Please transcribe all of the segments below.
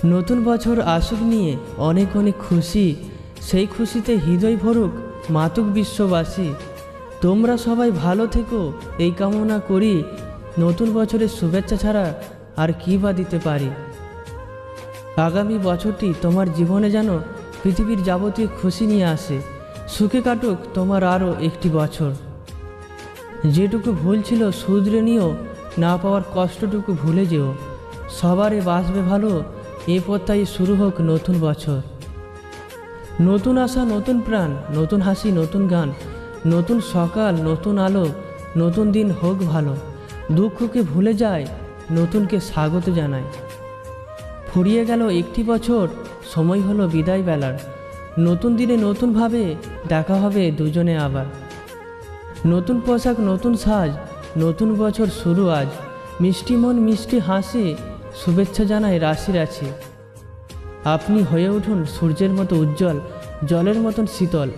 নতুন বছর আসুক নিয়ে অনেক অনেক খুশি, সেই খুশিতে হৃদয় ভরুক মাতুক বিশ্ববাসী। তোমরা সবাই ভালো থেকো এই কামনা করি, নতুন বছরের শুভেচ্ছা ছাড়া আর কী বা দিতে পারি। আগামী বছরটি তোমার জীবনে যেন পৃথিবীর যাবতীয় খুশি নিয়ে আসে, সুখে কাটুক তোমার আরও একটি বছর। যেটুকু ভুল ছিল শুধরে নিও, না পাওয়ার কষ্টটুকু ভুলে যেও। সবারই বাসবে ভালো, এ প্রত্যাশায় শুরু হোক নতুন বছর। নতুন আশা, নতুন প্রাণ, নতুন হাসি, নতুন গান, নতুন সকাল, নতুন আলো, নতুন দিন হোক ভালো। দুঃখকে ভুলে যায়, নতুনকে স্বাগত জানায়। ফুরিয়ে গেল একটি বছর, সময় হলো বিদায় বেলার। নতুন দিনে নতুনভাবে দেখা হবে দুজনে আবার। নতুন পোশাক, নতুন সাজ, নতুন বছর শুরু আজ। মিষ্টি মন, মিষ্টি হাসি, শুভেচ্ছা জানায় রাশি রাশি। আপনি হয়ে উঠুন সূর্যের মতো উজ্জ্বল, জলের মতন শীতল,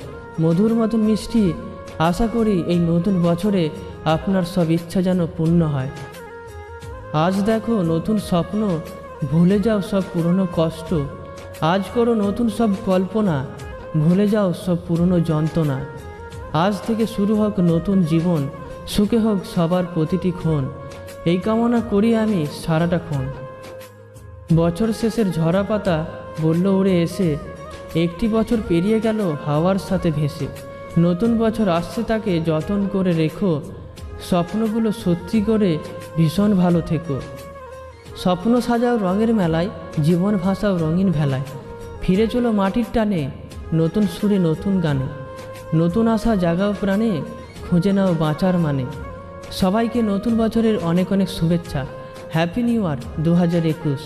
মধুর মতন মিষ্টি। আশা করি এই নতুন বছরে আপনার সব ইচ্ছা যেন পূর্ণ হয়। আজ দেখো নতুন স্বপ্ন, ভুলে যাও সব পুরনো কষ্ট। আজ করো নতুন সব কল্পনা, ভুলে যাও সব পুরনো যন্ত্রণা। আজ থেকে শুরু হোক নতুন জীবন, সুখে হোক সবার প্রতিটি ক্ষণ। এই কামনা করি আমি সারাটাক্ষণ। বছর শেষের ঝরা পাতা বলল উড়ে এসে, একটি বছর পেরিয়ে গেল হাওয়ার সাথে ভেসে। নতুন বছর আসছে তাকে যতন করে রেখো, স্বপ্নগুলো সত্যি করে ভীষণ ভালো থেকো। স্বপ্ন সাজাও রঙের মেলায়, জীবন ভাসাও রঙিন ভেলায়। ফিরে চলো মাটির টানে, নতুন সুরে নতুন গানে। নতুন আশা জাগাও প্রাণে, খুঁজে নাও বাঁচার মানে। সবাইকে নতুন বছরের অনেক অনেক শুভেচ্ছা। Happy new year 2021।